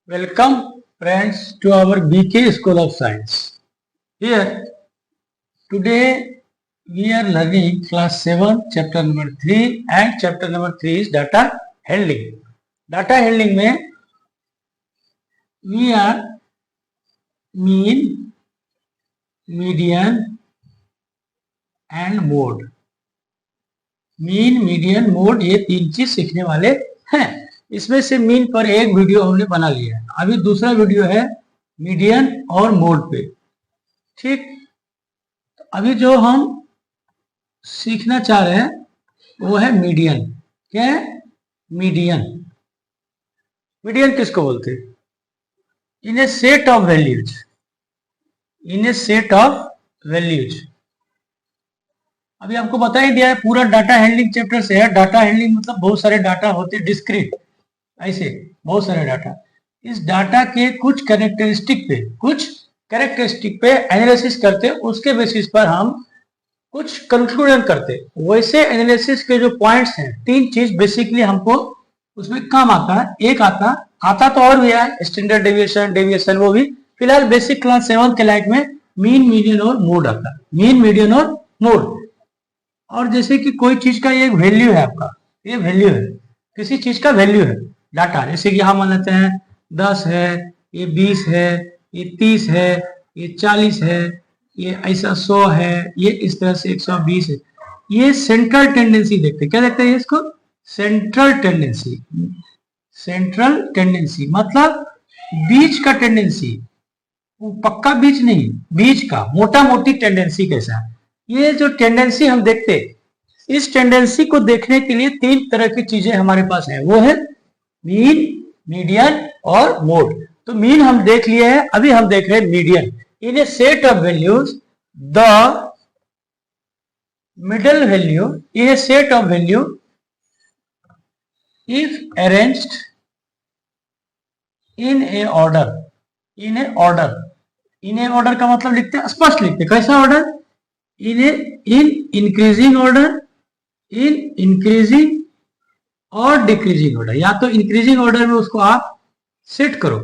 Welcome friends to our BK School of Science. Here today we are learning class 7 chapter number 3 and chapter number 3 is data handling. Data handling में we are mean, median and mode. Mean median mode ये तीन चीज सीखने वाले हैं। इसमें से mean पर एक वीडियो हमने बना लिया है, अभी दूसरा वीडियो है मीडियन और मोड पे। ठीक, तो अभी जो हम सीखना चाह रहे हैं वो है मीडियन। क्या है मीडियन? मीडियन किसको बोलते हैं? In a set of values, in a set of values. अभी आपको बता ही दिया है, पूरा डाटा हैंडलिंग चैप्टर से है। डाटा हैंडलिंग मतलब बहुत सारे डाटा होते हैं, डिस्क्रीट, ऐसे बहुत सारे डाटा। इस डाटा के कुछ कैरेक्टरिस्टिक पे एनालिसिस करते, उसके बेसिस पर हम कुछ कंक्लूजन करते। वैसे एनालिसिस के जो पॉइंट्स हैं, तीन चीज बेसिकली हमको उसमें काम आता है। एक आता तो और भी है, स्टैंडर्ड डेविएशन, वो भी। फिलहाल बेसिक क्लास 7 के लाइट में मीन, मीडियन और मोड आता है। मीन, मीडियन और मोड। और जैसे कि कोई चीज का ये वैल्यू है, आपका ये वैल्यू है, किसी चीज का वैल्यू है डाटा। जैसे कि हम मान लेते हैं 10 है, ये 20 है, ये 30 है, ये 40 है, ये ऐसा 100 है, ये इस तरह से 120 है। ये सेंट्रल टेंडेंसी देखते हैं। क्या देखते हैं इसको? Central tendency. सेंट्रल टेंडेंसी मतलब बीच का टेंडेंसी, पक्का बीच नहीं, बीच का मोटा मोटी टेंडेंसी कैसा है। ये जो टेंडेंसी हम देखते, इस टेंडेंसी को देखने के लिए तीन तरह की चीजें हमारे पास है। वो है मीन, मीडियन और मोड। तो मीन हम देख लिए हैं, अभी हम देख रहे हैं median. In a set of values the middle value in a set of value if arranged in A order, in A order. In A order का मतलब लिखते हैं, स्पष्ट लिखते हैं। कैसा order? In increasing order, in increasing और decreasing order. या तो इंक्रीजिंग ऑर्डर में उसको आप सेट करो।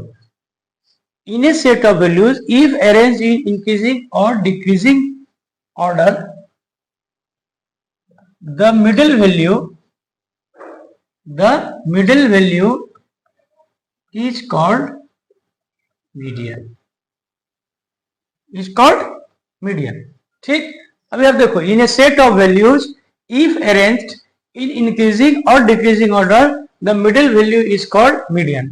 इन a set of values if arrange in increasing और decreasing order the middle value is called median, is called median. ठीक, अभी आप देखो, in a set of values if arranged in increasing और decreasing order the middle value is called median.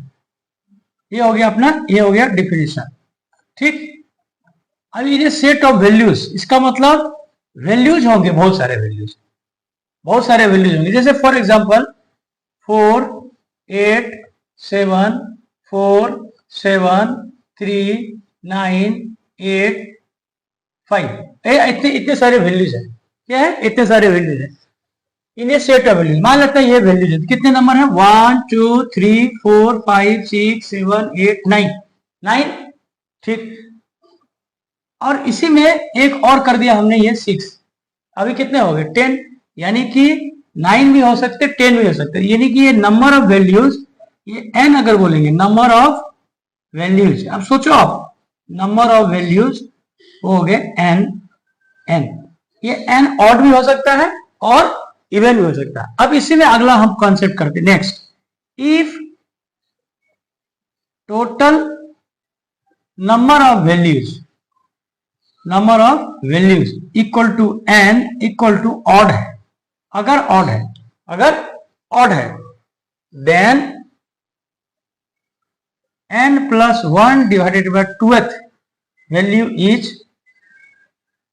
ये हो गया अपना, ये हो गया डिफिनेशन। ठीक, अभी इन ए सेट ऑफ वैल्यूज, इसका मतलब वैल्यूज होंगे, बहुत सारे वैल्यूज होंगे। जैसे फॉर एग्जांपल 4, 8, 7, 4, 7, 3, 9, 8, 5, इतने सारे वैल्यूज है। क्या है? इतने सारे वैल्यूज है in a set of values. मान लेते हैं ये वैल्यूज है, कितने नंबर है? 1, 2, 3, 4, 5, 6, 7, 8, 9। ठीक, और इसी में एक और कर दिया हमने, ये 6। अभी कितने हो गए? 10। यानी कि 9 भी हो सकते, 10 भी हो सकते। यानी कि ये नंबर ऑफ वैल्यूज, ये n अगर बोलेंगे, नंबर ऑफ वैल्यूज। अब सोचो आप, नंबर ऑफ वैल्यूज हो गए n। ये n ऑड भी हो सकता है और इवन भी हो सकता है। अब इसी में अगला हम कॉन्सेप्ट करते हैं। Next, if total number of values equal to n equal to odd है, अगर ऑड है then n plus 1 divided by 2th value is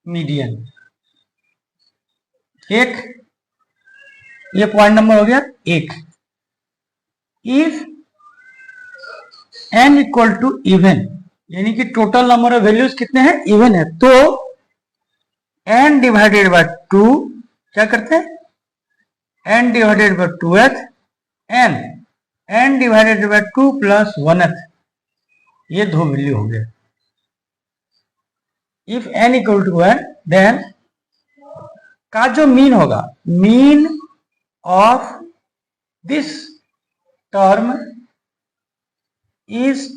median. एक, ये पॉइंट नंबर हो गया एक। If n equal to even, यानी कि टोटल नंबर ऑफ वैल्यूज कितने हैं? इवन है, तो n डिवाइडेड बाय 2 क्या करते हैं? n divided by 2th n divided by 2 plus 1th, ये दो वैल्यू हो गए। If n equal to 1 then का जो मीन होगा, mean of this term is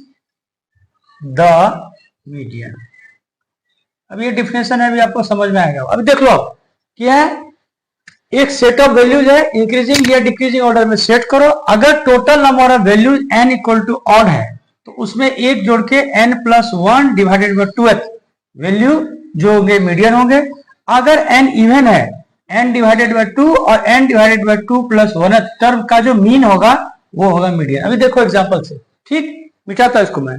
the median. अब ये डिफिनेशन है, अभी आपको समझ में आएगा। अभी देख लो आप क्या है, एक सेट ऑफ वैल्यूज है, इंक्रीजिंग या डिक्रीजिंग ऑर्डर में सेट करो। अगर total number of values n equal to odd है तो उसमें एक जोड़ के n plus 1 divided by 2th value जो होंगे मीडियन होंगे। अगर n इवन है, n डिवाइडेड बाई 2 और n divided by 2 plus 1th term का जो मीन होगा वो होगा मीडियन। अभी देखो एग्जांपल से, ठीक, मिटाता इसको मैं,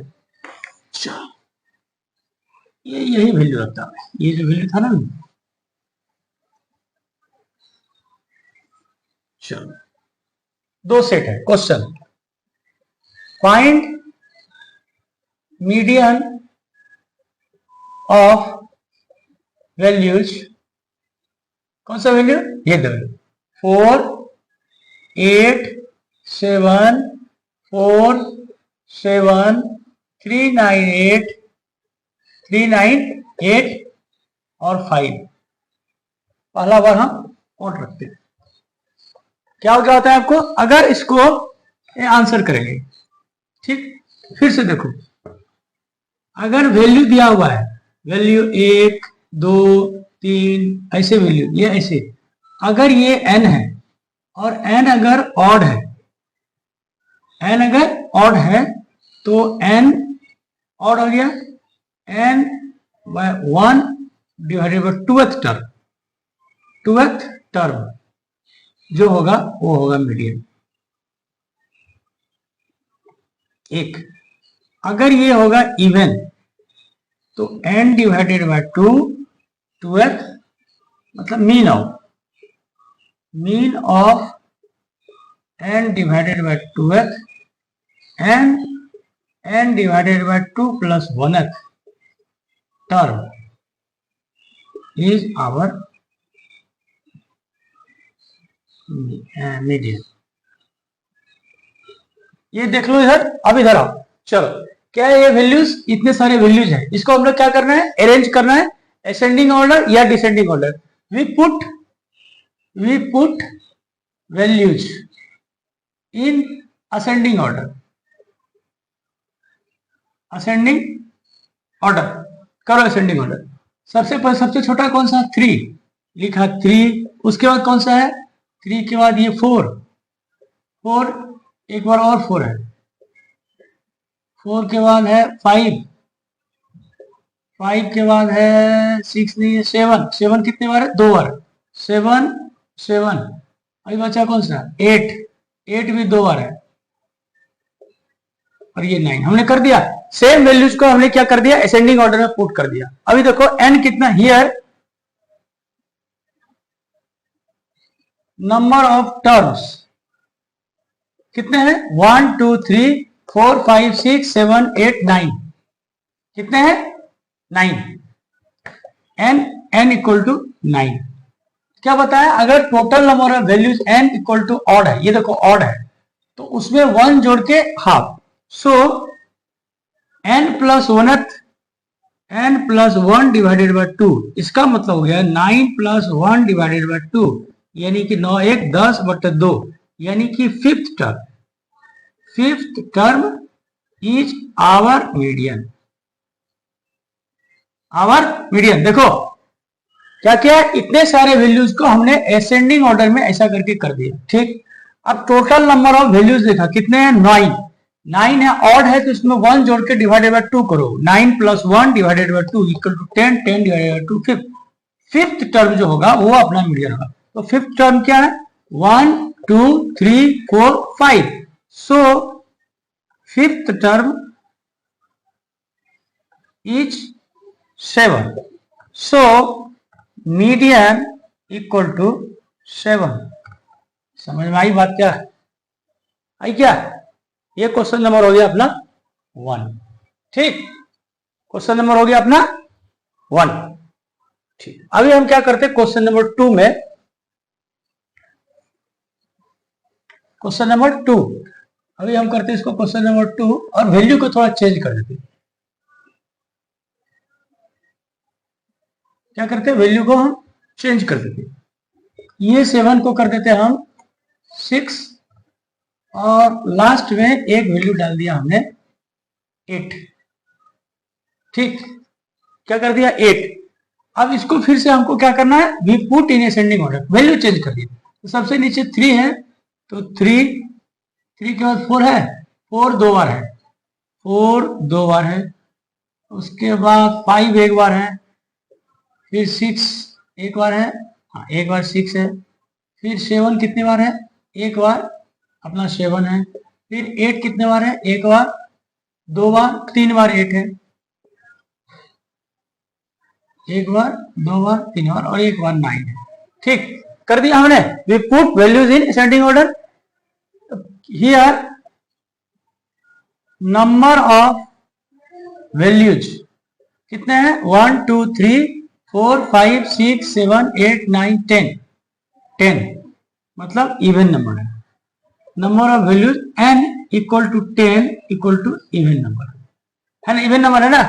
ये यही वैल्यू रखता है, ये जो वैल्यू था ना। चलो, दो सेट है। Question, find median of values, कौन सा वैल्यू, ये दो, 4 8 7 4 7 3 9 8 3 9 8 और 5। पहला बार हम ऑड रखते हैं। क्या होता है आपको, अगर इसको आंसर करेंगे, ठीक, फिर से देखो, अगर वैल्यू दिया हुआ है, वैल्यू 1 2 3 ऐसे वैल्यू, ये ऐसे, अगर ये n है और n अगर ऑड है, n अगर ऑड है तो n ऑड हो गया, n by 1 divided by 2th term जो होगा वो होगा मीडियन। एक, अगर ये होगा इवन तो n डिवाइडेड बाय 2th मतलब mean of n divided by 2th and n divided by 2 plus 1th term is our median. ये देख लो इधर, अब इधर आओ। चलो, क्या ये वैल्यूज, इतने सारे वैल्यूज हैं, इसको हम लोग क्या करना है, अरेंज करना है, असेंडिंग ऑर्डर या descending order. We put values in ascending order. Ascending order करो, असेंडिंग ऑर्डर। सबसे छोटा कौन सा, 3 लिखा, 3, उसके बाद कौन सा है, 3 के बाद ये 4, एक बार और 4 है, 4 के बाद है 5 के बाद है 6 नहीं है, 7 कितने बार है, 2 बार, 7 अभी बचा कौन सा, 8 भी 2 बार है, और ये 9 हमने कर दिया। सेम वैल्यूज को हमने क्या कर दिया, असेंडिंग ऑर्डर में पुट कर दिया। अभी देखो n कितना, हियर नंबर ऑफ टर्म्स कितने हैं, 1 2 3 4 5 6 7 8 9, कितने हैं, 9, n इक्वल टू 9। क्या बताया, अगर total number of values n equal to odd है, ये देखो ऑड है, तो उसमें 1 जोड़ के half, so n plus 1 divided by 2, इसका मतलब हो गया 9 प्लस 1 डिवाइडेड बाय 2, यानी कि 9 1 10 बटे 2, यानी कि fifth term is our median. देखो क्या क्या, इतने सारे वैल्यूज को हमने असेंडिंग ऑर्डर में ऐसा करके कर दिया, ठीक। अब टोटल नंबर ऑफ वैल्यूज देखा, कितने हैं, 9 है, ऑड है तो इसमें 1 जोड़ के डिवाइडेड बाय 2 करो, 9 plus 1 divided by 2 equal to 10 divided by 2 fifth term जो होगा वो अपना मीडियन होगा। तो फिफ्थ टर्म क्या है, 1 2 3 4 5, so fifth term is 7, so median equal to 7। समझ में आई बात, क्या आई, क्या ये क्वेश्चन नंबर हो गया अपना 1, ठीक, क्वेश्चन नंबर हो गया अपना 1, ठीक। अभी हम क्या करते हैं, क्वेश्चन नंबर 2 में, क्वेश्चन नंबर 2 अभी हम करते हैं इसको, क्वेश्चन नंबर 2, और वैल्यू को थोड़ा चेंज कर देते हैं। क्या करते हैं, वैल्यू को हम चेंज कर देते हैं, ये 7 को कर देते हैं हम 6, और लास्ट में एक वैल्यू डाल दिया हमने 8। ठीक, क्या कर दिया 8। अब इसको फिर से हमको क्या करना है, we put in ascending order, value change कर दिया। तो सबसे नीचे 3 है, तो 3 के बाद 4 है, 4 दो बार है, 4 दो बार है, उसके बाद 5 एक बार है, फिर 6 एक बार है, हाँ एक बार 6 है, फिर 7 कितने बार है, एक बार अपना 7 है, फिर 8 कितने बार है, एक बार, दो बार, 3 बार 8 है, एक बार, दो बार, 3 बार और एक बार 9 है। ठीक, कर दिया हमने। We put values in ascending order. Here number of values कितने हैं, 1 2 3 4 5 6 7 8 9 10, 10 मतलब इवन नंबर है। Number of values n equal to 10 equal to even number है ना, इवन नंबर है ना।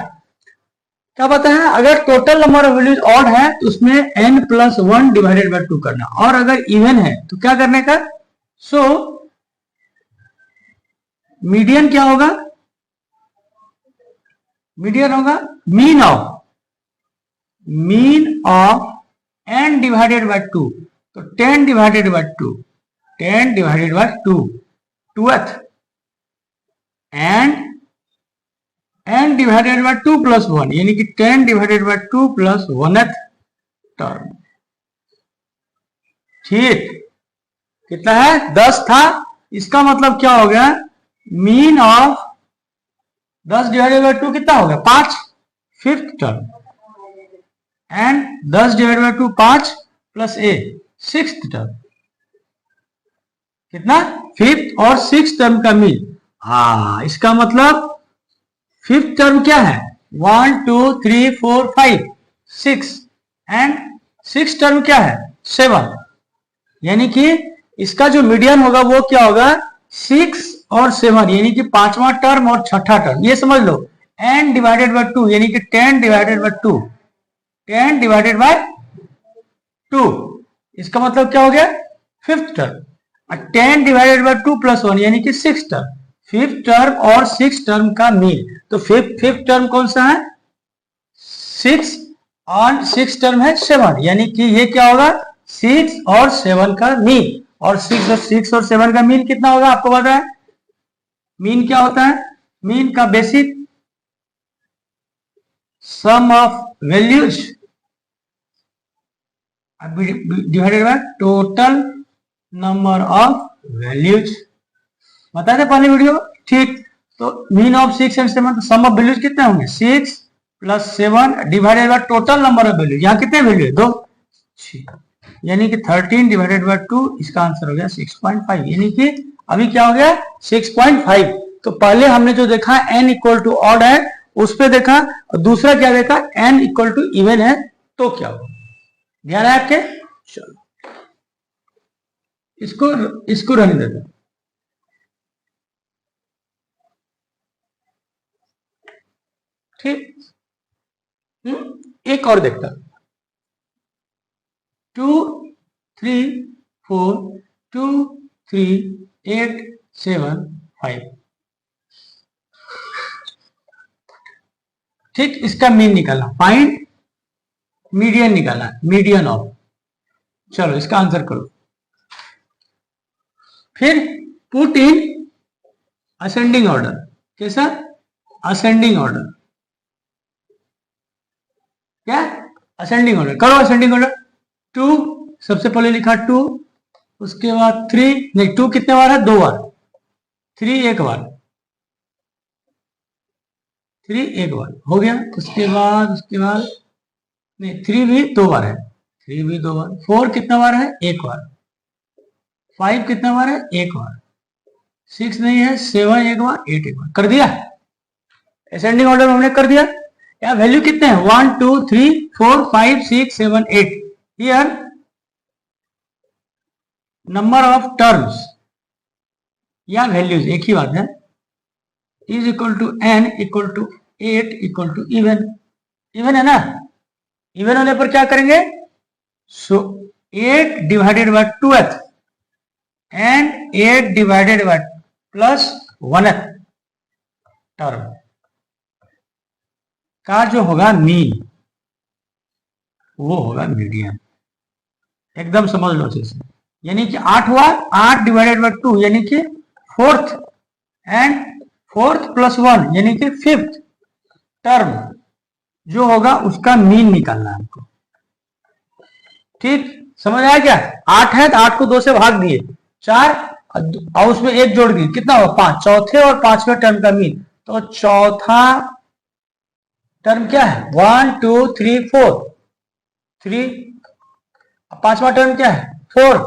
क्या पता है, अगर total number of values odd है तो उसमें n प्लस 1 डिवाइडेड बाय 2 करना, और अगर इवन है तो क्या करने का, सो मीडियन क्या होगा, मीडियन होगा mean of n divided by 2, तो 10 divided by 2, 10 divided by 2 2th and n divided by 2 plus 1, यानी कि 10 divided by 2 plus 1th term. ठीक, कितना है, 10 था, इसका मतलब क्या हो गया, मीन ऑफ 10 डिवाइडेड बाय 2 कितना हो गया, 5, 5th term, and 10 divided by 2 5 plus a 6th term, कितना 5th और 6th टर्म का मीन। हाँ, इसका मतलब 5th टर्म क्या है, 1 2 3 4 5 6 एंड 6th टर्म क्या है 7, यानी कि इसका जो मीडियन होगा वो क्या होगा 6 और 7, यानी कि 5वां टर्म और 6ठा टर्म। ये समझ लो n डिवाइडेड बाय 2, यानी कि 10 डिवाइडेड बाय 2, 10 डिवाइडेड बाय 2, इसका मतलब क्या हो गया 5th term, 10 divided by 2 plus 1 यानी कि 6th टर्म, 5th टर्म और 6th टर्म का मीन। तो 5th टर्म कौन सा है 6 और 6th टर्म है 7, यानी कि ये क्या होगा 6 और 7 का मीन, और 6 और 7 का मीन कितना होगा आपको पता है, मीन क्या होता है, मीन का basic sum of values divided by total number of values, बताए थे पहले वीडियो। ठीक, तो मीन ऑफ 6 एंड 7, तो सम ऑफ वैल्यूज कितने होंगे 6 plus 7 divided by total number of values, यहाँ कितने वैल्यू है 2, यानी कि 13 डिवाइडेड बाय 2, इसका आंसर हो गया 6.5, यानी कि अभी क्या हो गया 6.5। तो पहले हमने जो देखा n इक्वल टू ऑड है उस पर देखा, और दूसरा क्या देखा n इक्वल टू इवन है तो क्या होगा, ध्यान है आपके। चलो इसको रहने देते हैं। ठीक, एक और देखता, 2 3 4 2 3 8 7 5, ठीक, इसका मीन निकालना, फाइंड मीडियन निकालना, मीडियन ऑफ, चलो इसका आंसर करो। फिर पुट इन असेंडिंग ऑर्डर, कैसा असेंडिंग ऑर्डर, क्या असेंडिंग ऑर्डर, करो असेंडिंग ऑर्डर। 2 सबसे पहले लिखा 2, उसके बाद 3, नहीं 2 कितने बार है 2 बार, 3 एक बार, 3 एक बार हो गया, उसके बाद नहीं 3 भी 2 बार है, 3 भी 2 बार, 4 कितना बार है एक बार, 5 कितना बार है एक बार, 6 नहीं है, 7 एक बार, 8 एक बार, कर दिया असेंडिंग ऑर्डर में हमने कर दिया। या वैल्यू कितने हैं 1 2 3 4 5 6 7 8, हियर नंबर ऑफ टर्म्स या वैल्यूज एक ही बात है, is equal to n equal to 8 equal to even, even है ना, इवन होने पर क्या करेंगे, so 8 divided by 2th and 8 divided by plus 1th term, का जो होगा मीन वो होगा मीडियन। एकदम समझ लो इसे। यानी कि 8 हुआ, 8 डिवाइडेड बाय 2 यानी कि फोर्थ, एंड फोर्थ प्लस 1 यानी कि फिफ्थ टर्म जो होगा उसका मीन निकालना है हमको। ठीक, समझ आया क्या? 8 है तो 8 को 2 से भाग दिए, 4 और उसमें 1 जोड़ दिए, कितना हुआ 5। चौथे और पांचवें टर्म का मीन, तो चौथा टर्म क्या है 1 2 3 4, 3, पांचवा टर्म क्या है 4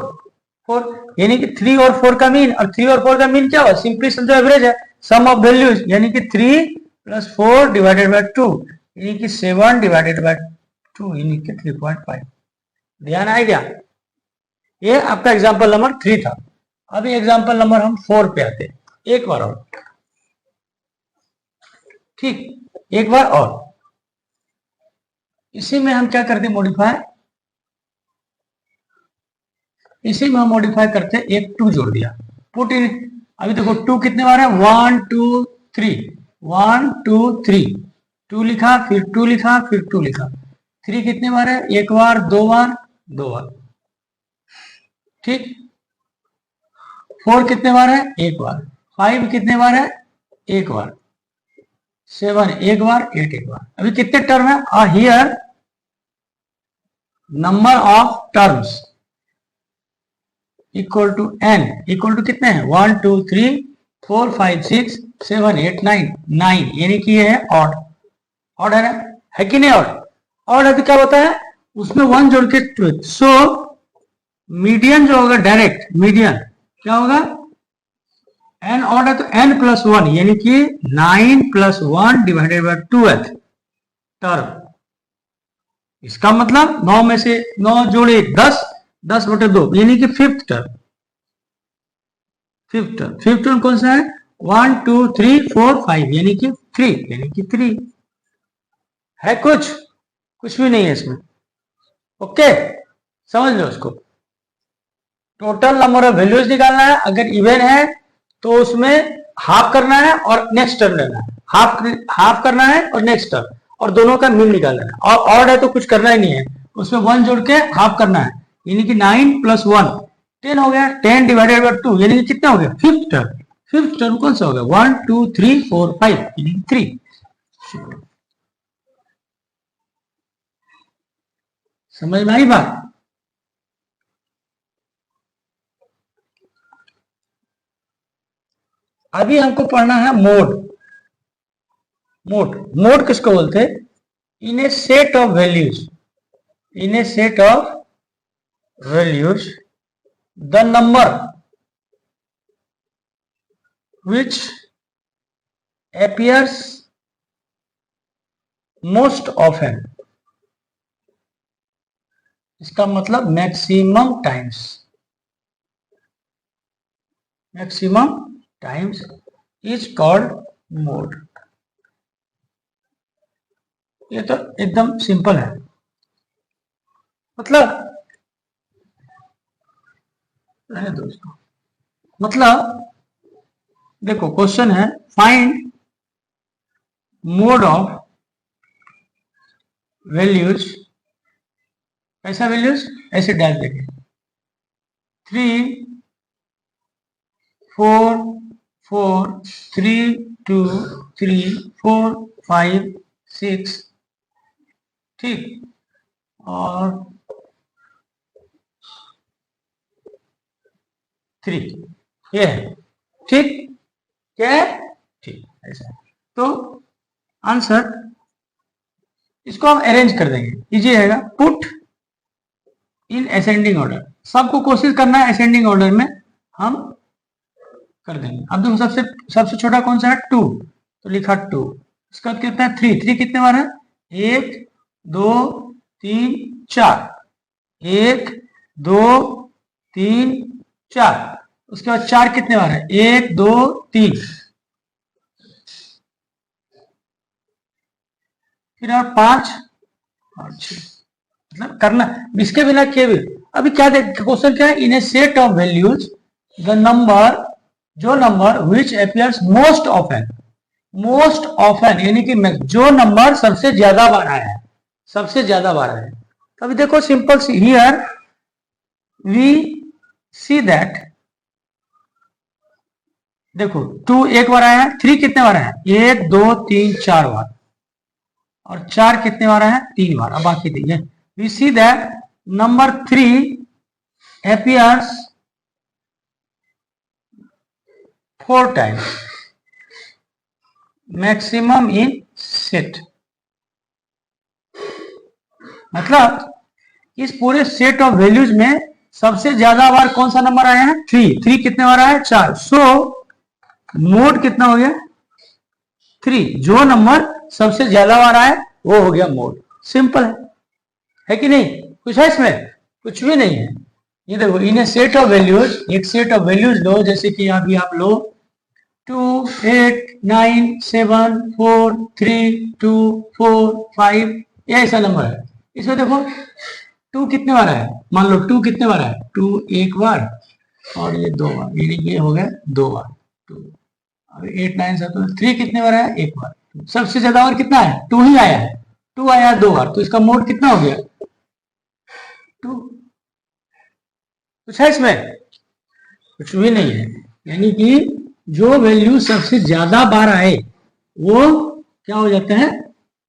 4, यानी कि 3 और 4 का मीन, और 3 और 4 का मीन क्या हुआ, सिंपली समझो एवरेज है, सम ऑफ वैल्यूज, यानी कि 3 प्लस 4 डिवाइडेड बाय 2 यानी कि 7 डिवाइडेड बाय 2 यानी कि 3.5। ध्यान आ गया? ये आपका एग्जांपल नंबर 3 था। अभी एग्जांपल नंबर हम 4 पे आते हैं, एक बार और। ठीक, एक बार और इसी में हम क्या करते हैं मॉडिफाई, इसी में हम मॉडिफाई करते हैं, एक 2 जोड़ दिया, पुट इन। अभी देखो 2 कितने बार है 1 2 3, 1 2 3, 2 लिखा, फिर 2 लिखा, फिर 2 लिखा। 3 कितने बार है, एक बार, दो बार, दो बार। ठीक, 4 कितने बार है, एक बार। 5 कितने बार है, एक बार। 7 एक बार, 8 एक बार। अभी कितने टर्म है, here number of terms equal to n, equal to कितने हैं 1 2 3 4 5 6 7 8 9, 9 यानी कि ये है ऑड। ऑड है कि नहीं? ऑड है तो क्या होता है उसमें 1 जोड़ के 2, सो मीडियन जो होगा डायरेक्ट मीडियन क्या होगा, n ऑड है तो n प्लस 1 यानी कि 9 plus 1 divided bye 12th term. इसका मतलब 9 में से 9 जोड़े 10, 10 बटे 2 यानी कि फिफ्थ टर्म। फिफ्थ टर्म कौन सा है 1 2 3 4 5 यानी कि 3 यानी कि 3 है। कुछ भी नहीं है इसमें। ओके, समझ लो इसको। टोटल नंबर ऑफ वैल्यूज निकालना है, अगर इवन है तो उसमें हाफ करना है और नेक्स्ट टर्म लेना है, हाफ करना है और नेक्स्ट टर्म, और दोनों का मीन निकालना है। और ऑड है तो कुछ करना ही नहीं है, उसमें 1 जोड़ के हाफ करना है, यानी कि 9 प्लस 1 10 हो गया। 10 डिवाइडेड बाय 2 यानी कि कितना हो गया फिफ्थ टर्म। फिफ्थ टर्म कौन सा हो गया 1 2 3 4 5 यानी कि 3। समझ में आई बात? अभी हमको पढ़ना है मोड। मोड किसको बोलते हैं, in a set of values, in a set of values the number which appears most often, इसका मतलब maximum times is called mode. ये तो एकदम सिंपल है। मतलब दोस्तों, मतलब देखो क्वेश्चन है फाइंड मोड ऑफ वैल्यूज, कैसा वैल्यूज ऐसे डाल देंगे 3 4 4 3 2 3 4 5 6, ठीक, और 3 ये है। ठीक, क्या है, ठीक ऐसा। तो आंसर इसको हम अरेंज कर देंगे, इजी रहेगा। पुट इन असेंडिंग ऑर्डर, सबको कोशिश करना है असेंडिंग ऑर्डर में हम कर देंगे। अब देखो सबसे छोटा कौन सा है 2, तो लिखा 2। इसका कितना है 3 कितने बार है 1 2 3 4, 1 2 3 4। उसके बाद 4 कितने बार है 1 2 3, फिर और 5 और 6। मतलब करना इसके बिना किए भी। अभी क्या देख क्वेश्चन क्या है, in a set of values the number, जो number which appears most often, most often यानी कि जो नंबर सबसे ज्यादा बार आया है, सबसे ज्यादा बार आया है। तो अभी देखो सिंपल सी, हियर वी सी दैट, देखो 2 एक बार आया है, 3 कितने बार आया है, 1 2 3 4 बार, और 4 कितने बार आया है, 3 बार। अब बाकी देखिए, we see that number 3 appears 4 times maximum in set. मतलब इस पूरे सेट ऑफ वैल्यूज में सबसे ज्यादा बार कौन सा नंबर आया है, 3 कितने बार आया है, 4। सो मोड कितना हो गया, 3। जो नंबर सबसे ज्यादा बार आया वो हो गया मोड। सिंपल है कि नहीं, कुछ है इसमें, कुछ भी नहीं है। ये देखो, in a set of values, एक सेट ऑफ वैल्यूज लो, जैसे कि अभी आप लो 2 8 9 7 4 3 2 4 5, ये ऐसा नंबर है। इसमें देखो 2 कितने बार है, मान लो 2 कितने बार है, 2 एक बार और ये 2 बार, ये हो गया 2 बार 2। अब 8 9 7 3 कितने बार है, एक बार। सबसे ज्यादा बार कितना है, 2 ही आया है, 2 आया है 2 बार, तो इसका मोड कितना हो गया, 2। कुछ है इसमें, कुछ भी नहीं है। यानी कि जो वैल्यू सबसे ज्यादा बार आए वो क्या हो जाता है,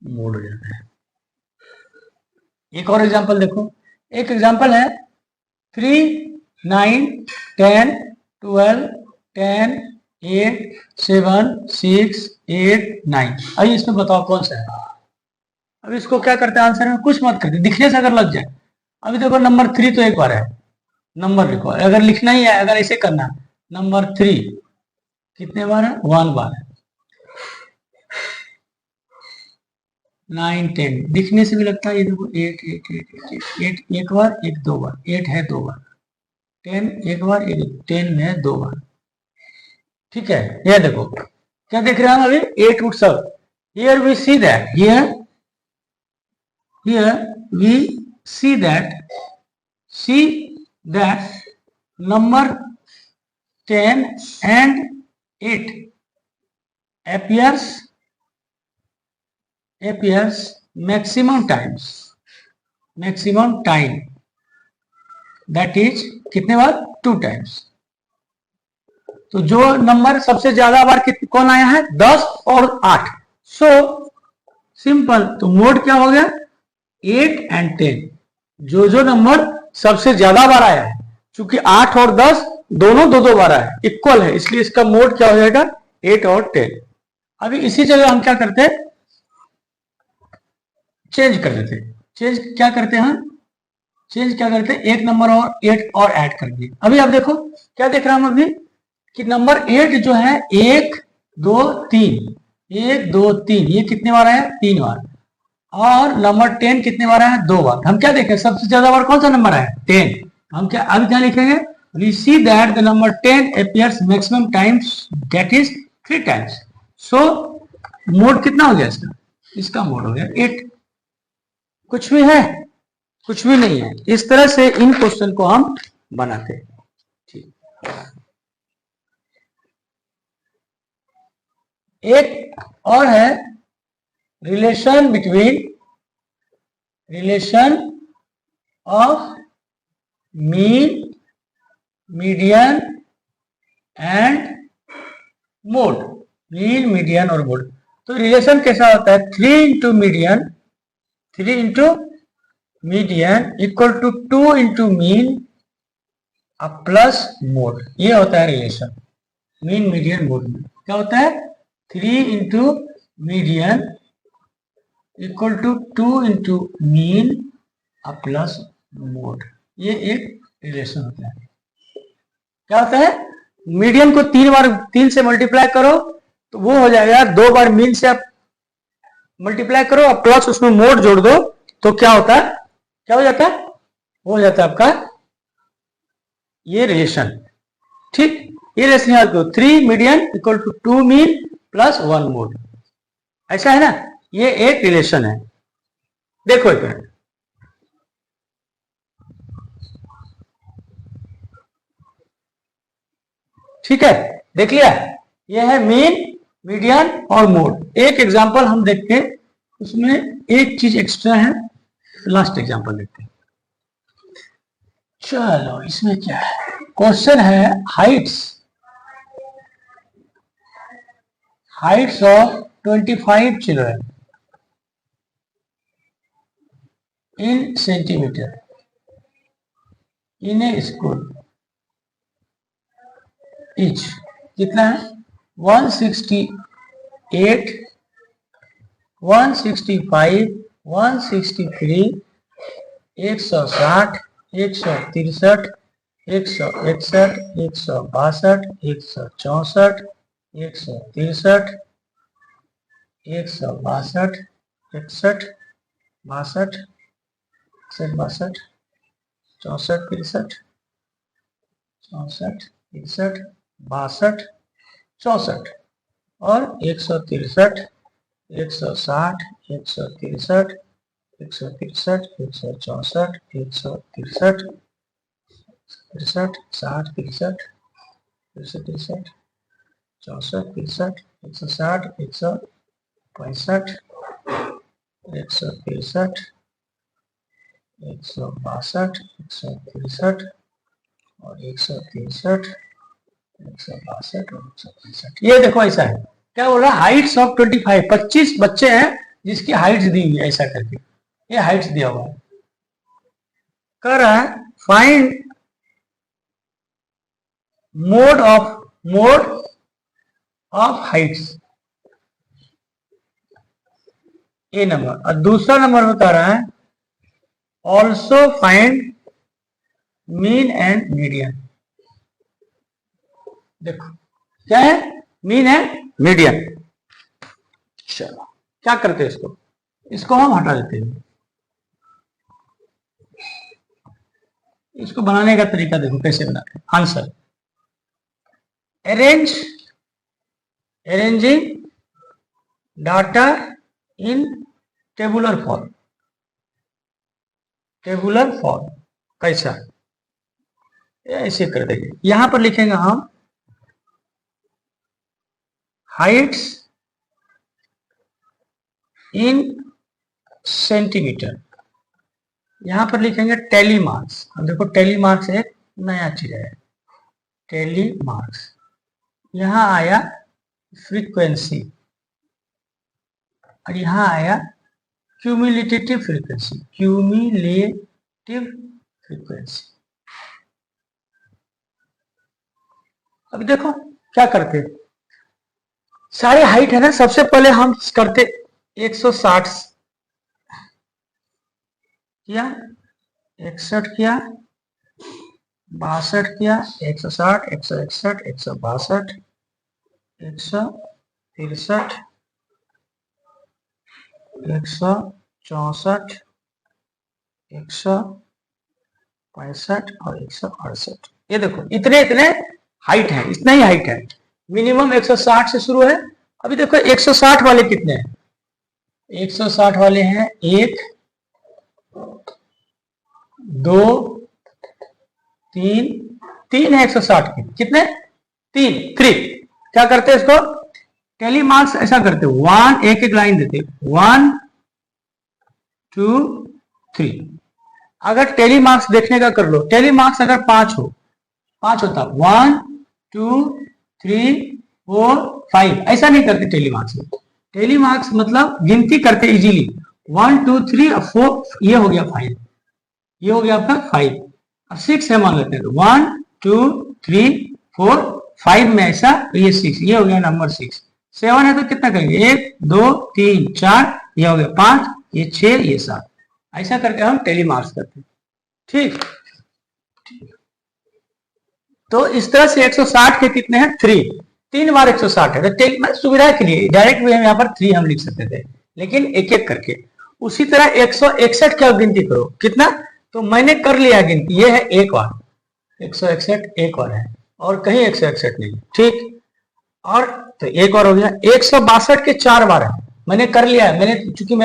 मोड हो जाता है। एक और एग्जांपल देखो, एक एग्जांपल है 3 9 10 12 10 8 7 6 8 9। आइए इसमें बताओ कौन सा है। अब इसको क्या करते हैं, आंसर में कुछ मत करते, दिखने से अगर लग जाए। अभी देखो नंबर 3 तो एक बार है, नंबर लिखो, अगर लिखना ही है, अगर ऐसे करना, नंबर 3 कितने बार है, 1 बार है। 9 10 दिखने से भी लगता है, ये देखो 8 8 8 8 8 एक बार, एक 2 बार, 8 है 2 बार, 10 एक बार, 10 है 2 बार। ठीक है, ये देखो क्या देख रहे हैं हम अभी, 8 रूट सब। Here we see that, here we see that number 10 and 8 appears maximum time, that is कितने बार, 2 times। तो जो नंबर सबसे ज्यादा बार कौन आया है, 10 और 8। सो सिंपल, तो मोड क्या हो गया, 8 एंड 10। जो नंबर सबसे ज्यादा बार आया है, चूंकि 8 और 10 दोनों दो बार आया है, इक्वल है, इसलिए इसका मोड क्या हो जाएगा, 8 और 10। अभी इसी जगह हम क्या करते हैं, चेंज कर देते हैं। चेंज क्या करते हैं, चेंज क्या करते हैं, एक नंबर और 8 और ऐड कर दिए। अभी आप देखो क्या देख रहे हैं हम अभी, कि नंबर 8 जो है 1 2 3, 1 2 3, ये कितने बार आया, 3 बार। और नंबर 10 कितने बार आया, 2 बार। हम क्या देखें, सबसे ज्यादा बार कौन सा नंबर आया, 10। हम क्या अभी क्या लिखेंगे, we see that the number 10 appears maximum times, that is 3 times। so mode कितना हो गया इसका, इसका मोड हो गया 8। कुछ भी है, कुछ भी नहीं है। इस तरह से इन क्वेश्चन को हम बनाते हैं। ठीक, एक और है relation of mean median and mode, mean median और मोड। तो रिलेशन कैसा होता है, 3 into median equal to 2 into mean plus mode. ये होता है रिलेशन मीन मीडियन मोड में। क्या होता है, 3 into median equal to 2 into mean plus mode. ये एक रिलेशन होता है। क्या होता है, मीडियन को 3 से मल्टीप्लाई करो तो वो हो जाएगा, 2 बार मीन से आप मल्टीप्लाई करो और प्लस उसमें मोड जोड़ दो तो क्या होता है, क्या हो जाता है, हो जाता है आपका ये रिलेशन। ठीक, ये रिलेशन याद करो, 3 median equal to 2 mean plus 1 mode, ऐसा है ना। ये एक रिलेशन है। देखो एक मिनट, ठीक है, देख लिया, ये है मीन मीडियन और मोड। एक एग्जांपल हम देखते हैं, उसमें एक चीज एक्स्ट्रा है, लास्ट एग्जांपल देखते हैं। चलो इसमें क्या है, क्वेश्चन है Heights of 25 children in centimetre in A school etch कितना है, 168, 165, 163, 160, 163, 161, 162, 164, 163, 162, 61, 62, 62, 64, 63, 64, 63, 62, 64 और 163, 160, 163, 163, 164, 163, 63, 60, 63, 63, 64, 63, 160, 165, 163, 162, 163 और 163, 162 और 165। ये देखो ऐसा है, क्या बोल रहा है, हाइट्स ऑफ 25 बच्चे हैं जिसकी हाइट्स दी हुई है, ऐसा करके ये हाइट्स दिया हुआ है। कर रहा है find mode of Heights, A number. और दूसरा नंबर बता रहा है also find mean and median. देखो क्या है, मीन एंड मीडियन। चलो क्या करते हैं, इसको हम हटा देते हैं। इसको बनाने का तरीका देखो कैसे बनाते हैं। Answer, arranging data in tabular form. कैसा, ऐसे कर देंगे, यहां पर लिखेंगे हम हाइट्स इन सेंटीमीटर, यहां पर लिखेंगे टेली मार्क्स। अब देखो टेली मार्क्स एक नया चीज है, टेली मार्क्स। यहां आया फ्रीक्वेंसी और यहां आया क्यूमुलेटिव फ्रीक्वेंसी। अब देखो क्या करते, सारे हाइट है ना, सबसे पहले हम करते 160 किया, 61 किया, 62 किया, 160, 161, 162, 163, 164, 165 और 168। ये देखो इतने हाइट है, इतना ही हाइट है। मिनिमम 160 से शुरू है। अभी देखो 160 वाले कितने हैं, 160 वाले हैं 1, 2, 3 है 160 के, कितने 3। क्या करते हैं इसको, टेली मार्क्स ऐसा करते, 1 एक लाइन देते, 1 2 3। अगर टेली मार्क्स देखने का कर लो, टेली मार्क्स अगर 5 होता 1 2 3 4 5, ऐसा नहीं करते टेली मार्क्स में। टेली मार्क्स मतलब गिनती करते इजीली, 1 2 3 4, ये हो गया 5, ये हो गया आपका 5। अब 6 है मान लेते हैं, 1 2 3 4 5 में ऐसा, तो ये 6, ये हो गया नंबर 6। 7 है तो कितना करेंगे, 1 2 3 4, ये हो गया 5, ये 6, ये 7। ऐसा करके हम टेली मार्क्स करते हैं। ठीक, तो इस तरह से 160 के कितने हैं, 3 बार 160 है, तो सुविधा के लिए डायरेक्ट भी हम यहाँ पर 3 हम लिख सकते थे, लेकिन एक एक करके। उसी तरह 161 का गिनती करो, कितना, तो मैंने कर लिया गिनती, ये है एक बार 161 एक बार है, और कहीं 161 नहीं। ठीक, और तो एक और हो गया। 162 के 4 बार है, मैंने कर लिया है, मैंने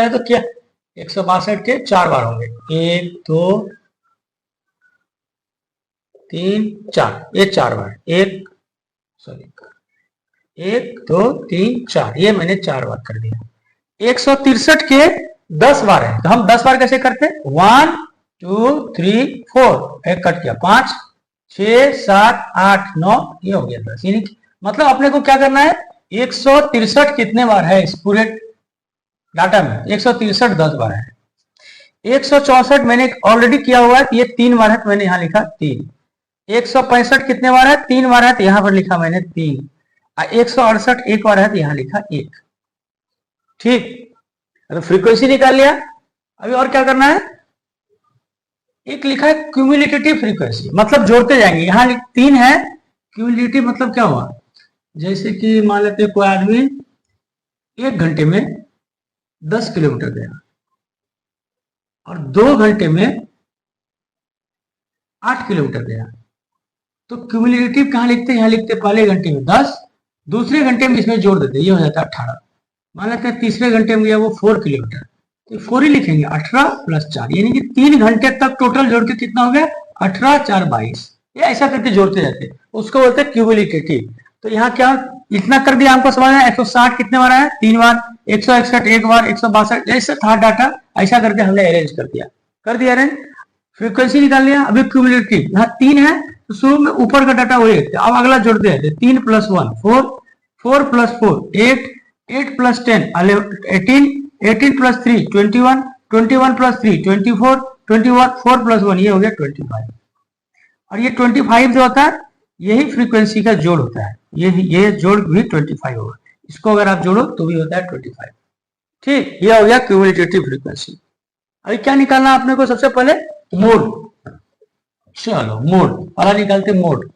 तो किया, 162 के 4 बार होंगे, 1 2 3 4, ये 4 बार, 1 2 3 4, ये मैंने 4 बार कर दिया। 163 के 10 बार है, तो हम 10 बार कैसे करते हैं? 1 2 3 4, एक कट किया, 5 6 7 8 9, ये हो गया 10। यानी मतलब अपने को क्या करना है, 163 कितने बार है इस पूरे डाटा में? 163 10 बार है। 164 मैंने ऑलरेडी किया हुआ है, ये 3 बार है, तो मैंने यहां लिखा 3। 165 कितने बार है? 3 बार है, तो यहां पर लिखा मैंने 3। 168 एक बार है, तो यहां लिखा 1। ठीक, तो फ्रीक्वेंसी निकाल लिया। अभी और क्या करना है? एक लिखा है क्यूमुलेटिव फ्रीक्वेंसी, मतलब जोड़ते जाएंगे। यहां 3 है, क्यूमुलेटिव मतलब क्या हुआ? जैसे कि मान लेते कोई आदमी 1 घंटे में 10 किलोमीटर गया और 2 घंटे में 8 किलोमीटर गया, तो क्यूमुलेटिव कहां लिखते हैं? यहां लिखते पहले घंटे में 10, दूसरे घंटे में इसमें जोड़ देते, ये हो जाता है 18। मान लेते हैं तीसरे घंटे में गया वो 4 किलोमीटर, तो 4 ही लिखेंगे, 18 + 4, यानी कि 3 घंटे तक टोटल जोड़ के कितना हो गया? 18 4 22। ये ऐसा करके जोड़ते जाते हैं, उसको बोलते हैं क्यूमुलेटिव। तो यहाँ क्या इतना कर दिया, हमको समझ में? 160 कितने बार है? 3 बार। 161 एक बार। 162 जैसे था डाटा ऐसा करके हमने अरेंज कर दिया, अरेंज। फ्रीक्वेंसी निकाल लिया। अभी क्यूमुलेटिव यहाँ 3 है, तो शुरू में ऊपर का डाटा वही है, अब अगला जोड़ते हैं। 3 + 1 4, 4 + 4 8, 8 + 10 18, 18 + 3 21, 21 + 3 24, 21 4 + 1 ये हो गया 25। और ये 25 जो होता है यही फ्रीक्वेंसी का जोड़ होता है, ये जोड़ भी 25 होगा। इसको अगर आप जोड़ो तो भी होता है 25। ठीक, ये हो गया क्यूमुलेटिव फ्रीक्वेंसी। अभी क्या निकालना अपने को? सबसे पहले मोड। चलो मोड वाला निकालते, मोड।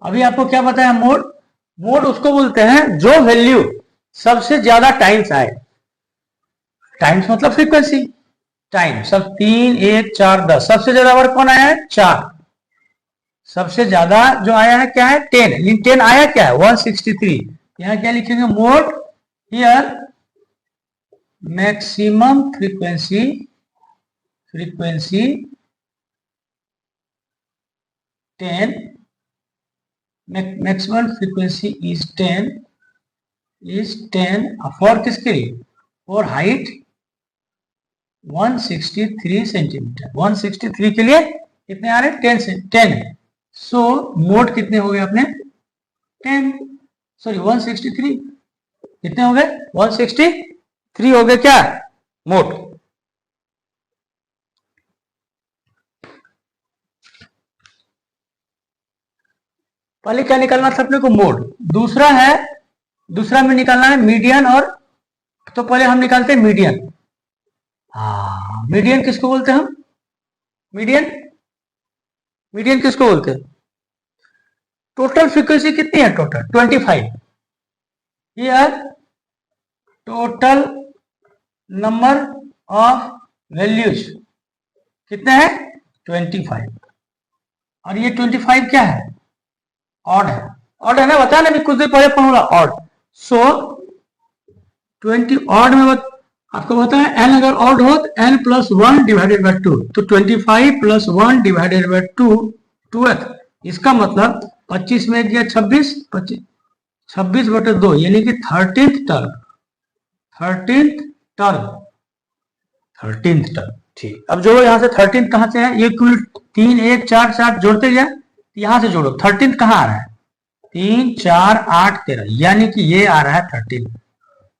अभी आपको क्या बताया? मोड उसको बोलते हैं जो वैल्यू सबसे ज्यादा टाइम्स आए। टाइम्स मतलब फ्रीक्वेंसी, टाइम सब 3 1 4 10, सबसे ज्यादा बार कौन आया है? 4। सबसे ज्यादा जो आया है क्या है? 10। 10 आया क्या है? 163। यहां क्या लिखेंगे? Mode here maximum frequency 10, maximum frequency is 10 for किसके लिए? For height 163 centimetre. 163 के लिए कितने आ रहे? 10 से 10। सो मोड कितने हो गए अपने? 10, सॉरी 163 कितने हो गए? 163 हो गए क्या मोड। पहले क्या निकालना था अपने को? मोड। दूसरा में निकालना है मीडियन। और तो पहले हम निकालते हैं मीडियन। हाँ, मीडियन किसको बोलते हैं हम? मीडियन किसको बोलते हैं? टोटल फ्रीक्वेंसी कितनी है? Total 25। Here total number of values कितने हैं? 25। और ये 25 क्या है? ऑड है। ऑड है ना, बता ना, कुछ देर पहले पढ़ूंगा ऑड। सो 20 ऑड में आपको पता है n अगर ऑड हो तो n + 1 / 2, तो 25 + 1 / 2 12। इसका मतलब 25 में गया 26, 26/2 यानी कि 13th टर्म। ठीक, अब जोड़ो यहां से। 13th कहां से है? ये कुल 3 1 4 7 जोड़ते गया, यहां से जोड़ो। 13th कहां आ रहा है? 3 4 8 13, यानी कि ये आ रहा है 13।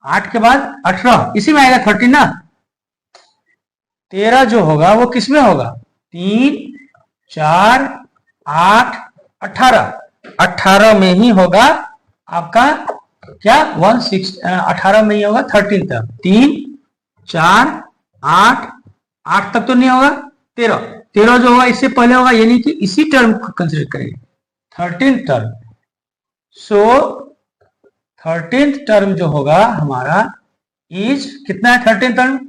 8 के बाद 18, इसी में आएगा 13 ना। 13 जो होगा वो किसमें होगा? 3 4 8 18 में ही होगा आपका क्या? 18 में ही होगा 13 तक। 3 4 8 8 तक तो नहीं होगा। 13 जो होगा इससे पहले होगा, यानी कि इसी टर्म को कंसिडर करेंगे 13th टर्म। सो 13th टर्म जो होगा हमारा इज कितना है? 13th टर्म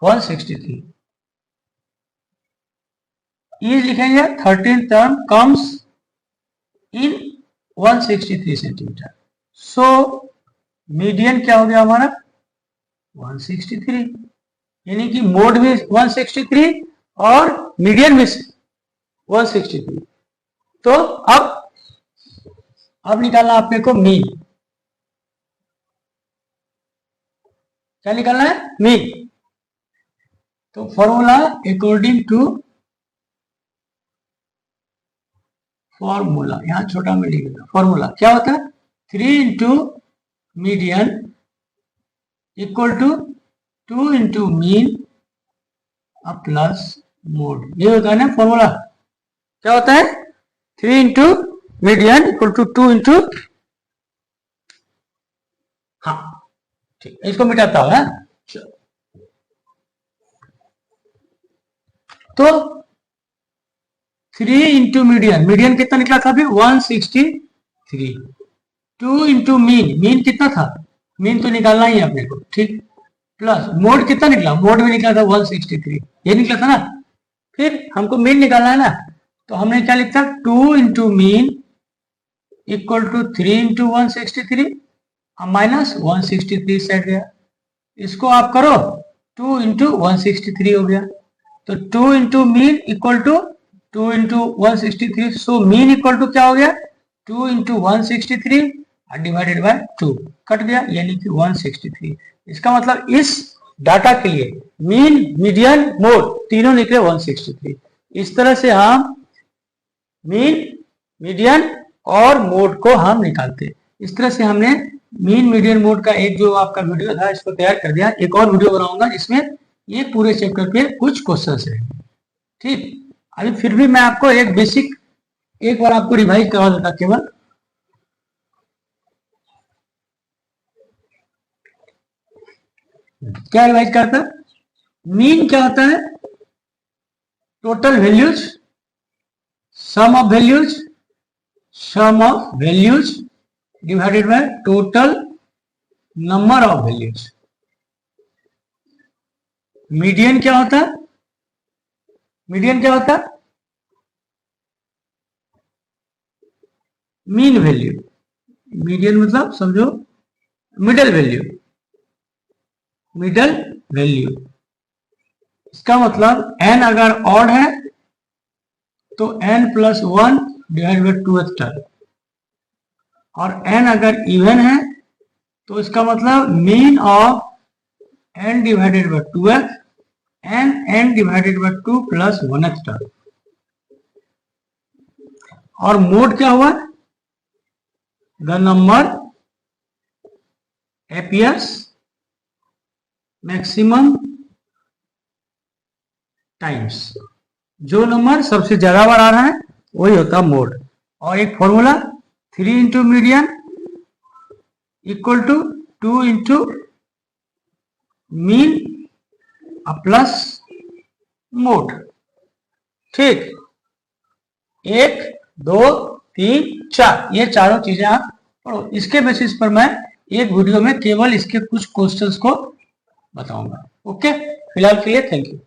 163 इज लिखेंगे। 13th term comes in 163 centimetre. So median क्या हो गया हमारा? 163, यानी कि मोड भी 163 और मीडियन भी 163। तो अब अब निकालना आपने को मीन। क्या निकालना है? मीन। तो फॉर्मूला अकॉर्डिंग टू फॉर्मूला, यहां छोटा में लिख देता। फॉर्मूला क्या होता है? 3 into median equal to 2 into mean plus mode. ये होता है ना फॉर्मूला। क्या होता है? 3 into median equal to 2 into, हाँ ठीक, इसको मिटाता हूं। तो 3 इंटू मीडियन, मीडियन कितना निकला था अभी? 163। 2 इंटू मीन, मीन कितना था? मीन तो निकालना ही है अपने को, ठीक। प्लस मोड कितना निकला? मोड भी निकला था 163, ये निकला था ना। फिर हमको मीन निकालना है ना, तो हमने क्या लिखा? 2 into mean equal to 3 into 163 minus 163 set गया। इसको आप करो, 2 इंटू 163 हो गया। तो 2 into mean equal to 2 into 163। So mean equal to क्या हो गया? 2 इंटू 163 डिवाइडेड बाय 2, कट गया, यानी कि 163। इसका मतलब इस डाटा के लिए मीन, मीडियन, मोड तीनों निकले 163। इस तरह से हम मीन, मीडियन और मोड को हम निकालते। इस तरह से हमने मीन, मीडियन, मोड का एक जो आपका वीडियो था इसको तैयार कर दिया। एक और वीडियो बनाऊंगा जिसमें ये पूरे चैप्टर पे कुछ क्वेश्चंस है, ठीक। अभी फिर भी मैं आपको एक बेसिक एक बार आपको रिवाइज करवा देता केवल। क्या रिवाइज करता? मीन क्या होता है? Total values, sum of values, sum of values divided by total number of values. Median क्या होता है? मीडियन क्या होता है? Mean value. मीडियन मतलब समझो मिडल वैल्यू, मिडल वैल्यू। इसका मतलब n अगर ऑड है तो n plus 1 divide by 2th term, और n अगर इवन है तो इसका मतलब mean of n divided by 2th and n divided by 2 plus 1th term. और मोड क्या हुआ? The number appears maximum times, जो नंबर सबसे ज्यादा बार आ रहा है वही होता है मोड। और एक formula 3 into median equal to 2 into mean plus mode, ठीक। 1 2 3 4, ये चारों चीजें आप पढ़ो। इसके बेसिस पर मैं एक वीडियो में केवल इसके कुछ क्वेश्चंस को बताऊंगा। ओके, फिलहाल के लिए थैंक यू।